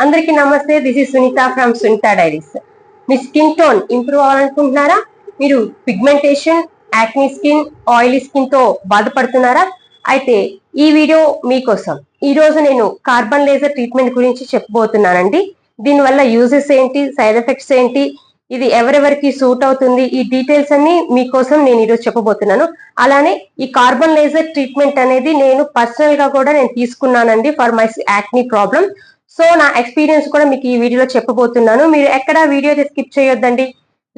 అందరికీ నమస్తే. This is Sunitha from Sunitha diaries. మీ స్కిన్ టోన్ ఇంప్రూవ్ అవ్వాలనుకుంటున్నారా? మీరు pigmentation, acne skin, oily skin తో బాధపడుతున్నారా? అయితే ఈ వీడియో మీకోసం. ఈ రోజు నేను కార్బన్ లేజర్ ట్రీట్మెంట్ గురించి చెప్పబోతున్నానండి. దీనివల్ల యూజెస్ ఏంటి, సైడ్ ఎఫెక్ట్స్ ఏంటి, ఇది ఎవరెవరికి సూట్ అవుతుంది, ఈ డీటెయిల్స్ అన్ని మీకోసం నేను ఈరోజు చెప్పబోతున్నాను. అలానే ఈ కార్బన్ లేజర్ ట్రీట్మెంట్ అనేది నేను పర్సనల్ గా కూడా నేను తీసుకున్నానండి for my acne problem. So నా ఎక్స్పీరియన్స్ కూడా మీకు ఈ వీడియోలో చెప్పబోతున్నాను. మీరు ఎక్కడ వీడియో స్కిప్ చేయొద్దండి.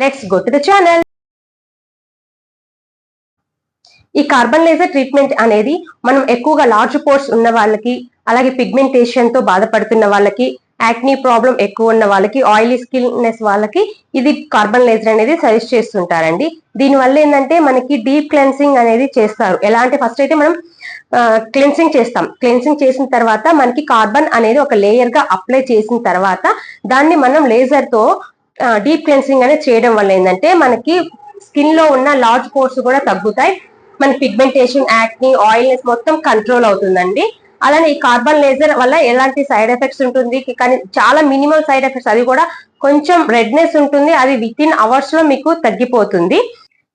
Let's go to the channel. ఈ కార్బన్ లేజర్ ట్రీట్మెంట్ అనేది మనం ఎక్కువగా లార్జ్ పోర్స్ ఉన్న వాళ్ళకి, అలాగే పిగ్మెంటేషన్ తో బాధపడుతున్న వాళ్ళకి, యాక్నీ ప్రాబ్లం ఎక్కువ ఉన్న వాళ్ళకి, ఆయిలీ స్కిన్నెస్ వాళ్ళకి ఇది కార్బన్ లేజర్ అనేది సజెస్ట్ చేస్తుంటారండి. దీనివల్ల ఏంటంటే మనకి డీప్ క్లెన్సింగ్ అనేది చేస్తారు. ఎలా అంటే ఫస్ట్ అయితే మనం క్లెన్సింగ్ చేస్తాం. క్లెన్సింగ్ చేసిన తర్వాత మనకి కార్బన్ అనేది ఒక లేయర్ గా అప్లై చేసిన తర్వాత దాన్ని మనం లేజర్ తో డీప్ క్లెన్సింగ్ అనేది చేయడం వల్ల ఏంటంటే మనకి స్కిన్ లో ఉన్న లార్జ్ పోర్స్ కూడా తగ్గుతాయి. మన పిగ్మెంటేషన్, యాక్నీ, ఆయిల్నెస్ మొత్తం కంట్రోల్ అవుతుందండి. అలానే ఈ కార్బన్ లేజర్ వల్ల ఎలాంటి సైడ్ ఎఫెక్ట్స్ ఉంటుంది, కానీ చాలా మినిమల్ సైడ్ ఎఫెక్ట్స్. అది కూడా కొంచెం రెడ్నెస్ ఉంటుంది, అది విత్ ఇన్ అవర్స్ లో మీకు తగ్గిపోతుంది.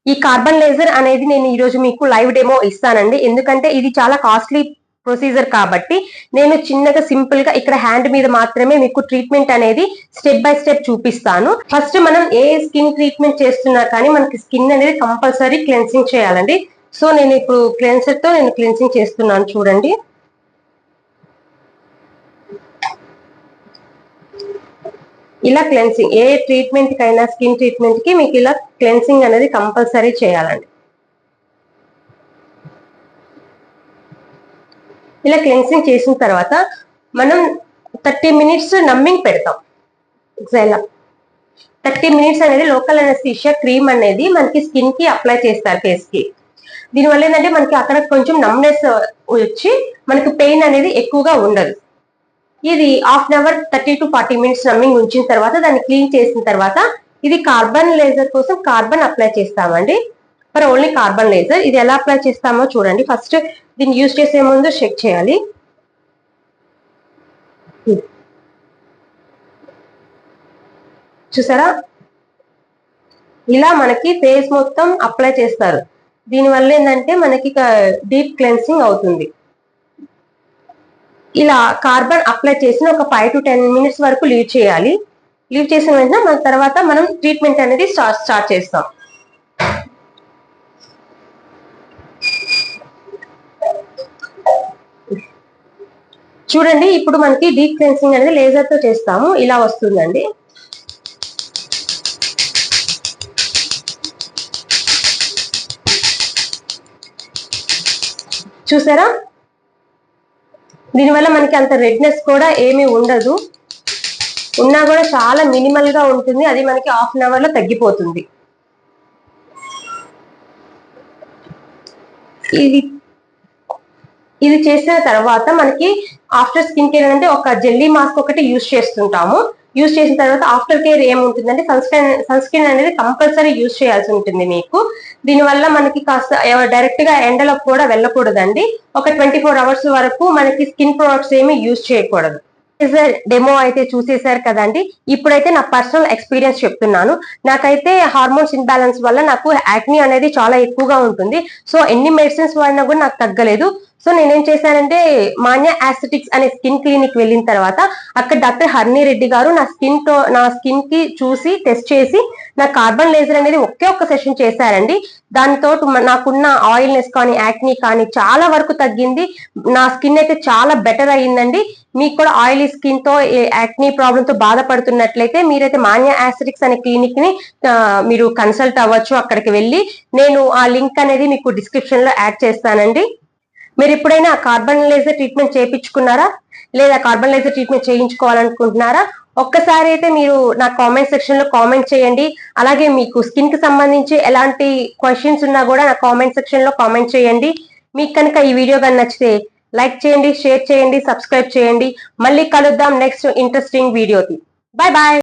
ఈ కార్బన్ లేజర్ అనేది నేను ఈ రోజు మీకు లైవ్ డెమో ఇస్తానండి. ఎందుకంటే ఇది చాలా కాస్ట్లీ ప్రొసీజర్ కాబట్టి నేను చిన్నగా సింపుల్ గా ఇక్కడ హ్యాండ్ మీద మాత్రమే మీకు ట్రీట్మెంట్ అనేది స్టెప్ బై స్టెప్ చూపిస్తాను. ఫస్ట్ మనం ఏ స్కిన్ ట్రీట్మెంట్ చేస్తున్నా కానీ మనకి స్కిన్ అనేది కంపల్సరీ క్లెన్సింగ్ చేయాలండి. సో నేను ఇప్పుడు క్లెన్సర్ తో నేను క్లెన్సింగ్ చేస్తున్నాను. చూడండి, ఇలా క్లెన్సింగ్ ఏ ట్రీట్మెంట్ కైనా, స్కిన్ ట్రీట్మెంట్ కి మీకు ఇలా క్లెన్సింగ్ అనేది కంపల్సరీ చేయాలండి. ఇలా క్లెన్సింగ్ చేసిన తర్వాత మనం 30 మినిట్స్ నమ్మింగ్ పెడతాం. 30 మినిట్స్ అనేది లోకల్ అనెస్థీషియా క్రీమ్ అనేది మనకి స్కిన్ కి అప్లై చేస్తారు, ఫేస్ కి. దీనివల్ల ఏంటంటే మనకి అక్కడ కొంచెం నమ్నెస్ వచ్చి మనకి పెయిన్ అనేది ఎక్కువగా ఉండదు. ఇది half an hour 30 to 40 minutes numbing ఉంచిన తర్వాత దాన్ని క్లీన్ చేసిన తర్వాత ఇది కార్బన్ లేజర్ కోసం కార్బన్ అప్లై చేస్తామండి. For only carbon laser. ఇది ఎలా అప్లై చేస్తామో చూడండి. ఫస్ట్ దీన్ని యూజ్ చేసే ముందు చెక్ చేయాలి. చూసారా, ఇలా మనకి ఫేస్ మొత్తం అప్లై చేస్తారు. దీనివల్ల ఏంటంటే మనకి డీప్ క్లెన్సింగ్ అవుతుంది. ఇలా కార్బన్ అప్లై చేసిన ఒక 5 to 10 మినిట్స్ వరకు లీవ్ చేయాలి. లీవ్ చేసిన వెంటనే మన తర్వాత మనం ట్రీట్మెంట్ అనేది స్టార్ట్ చేస్తాం. చూడండి, ఇప్పుడు మనకి డీప్ క్లెన్సింగ్ అనేది లేజర్ తో చేస్తాము. ఇలా వస్తుందండి. చూసారా, దీనివల్ల మనకి అంత రెడ్నెస్ కూడా ఏమీ ఉండదు. ఉన్నా కూడా చాలా మినిమల్ గా ఉంటుంది. అది మనకి హాఫ్ అన్ అవర్ లో తగ్గిపోతుంది. ఇది చేసిన తర్వాత మనకి ఆఫ్టర్ స్కిన్ కేర్ అంటే ఒక జెల్లీ మాస్క్ ఒకటి యూజ్ చేస్తుంటాము. యూజ్ చేసిన తర్వాత ఆఫ్టర్ కేర్ ఏముంటుందంటే సన్ స్క్రీన్ అనేది కంపల్సరీ యూజ్ చేయాల్సి ఉంటుంది మీకు. దీనివల్ల మనకి కాస్త డైరెక్ట్ గా ఎండలోకి కూడా వెళ్ళకూడదండి. ఒక 24 అవర్స్ వరకు మనకి స్కిన్ ప్రొడక్ట్స్ ఏమి యూజ్ చేయకూడదు. డెమో అయితే చూసేశారు కదండి. ఇప్పుడైతే నా పర్సనల్ ఎక్స్పీరియన్స్ చెప్తున్నాను. నాకైతే హార్మోన్స్ ఇన్బ్యాలెన్స్ వల్ల నాకు యాక్నీ అనేది చాలా ఎక్కువగా ఉంటుంది. సో ఎన్ని మెడిసిన్స్ వాడినా కూడా నాకు తగ్గలేదు. సో నేనేం చేశానంటే మాన్యా ఆస్థెటిక్స్ అనే స్కిన్ క్లినిక్ వెళ్ళిన తర్వాత అక్కడ డాక్టర్ హర్ని రెడ్డి గారు నా స్కిన్ కి చూసి టెస్ట్ చేసి నా కార్బన్ లేజర్ అనేది ఒక్క సెషన్ చేశారండి. దానితో నాకున్న ఆయిల్నెస్ కానీ, యాక్నీ కానీ చాలా వరకు తగ్గింది. నా స్కిన్ అయితే చాలా బెటర్ అయ్యిందండి. మీకు కూడా ఆయిలీ స్కిన్ తో, యాక్నీ ప్రాబ్లమ్ తో బాధపడుతున్నట్లయితే మీరైతే మాన్యా ఆస్థెటిక్స్ అనే క్లినిక్ ని మీరు కన్సల్ట్ అవ్వచ్చు. అక్కడికి వెళ్ళి నేను ఆ లింక్ అనేది మీకు డిస్క్రిప్షన్ లో యాడ్ చేస్తానండి. మీరు ఎప్పుడైనా కార్బన్ లేజర్ ట్రీట్మెంట్ చేయించుకున్నారా, లేదా కార్బన్ లేజర్ ట్రీట్మెంట్ చేయించుకోవాలనుకుంటున్నారా? ఒక్కసారి అయితే మీరు నా కామెంట్ సెక్షన్ లో కామెంట్ చేయండి. అలాగే మీకు స్కిన్ కి సంబంధించి ఎలాంటి క్వశ్చన్స్ ఉన్నా కూడా నా కామెంట్ సెక్షన్ లో కామెంట్ చేయండి. మీకు కనుక ఈ వీడియో కానీ నచ్చితే లైక్ చేయండి, షేర్ చేయండి, సబ్స్క్రైబ్ చేయండి. మళ్ళీ కలుద్దాం నెక్స్ట్ ఇంట్రెస్టింగ్ వీడియోకి. Bye bye.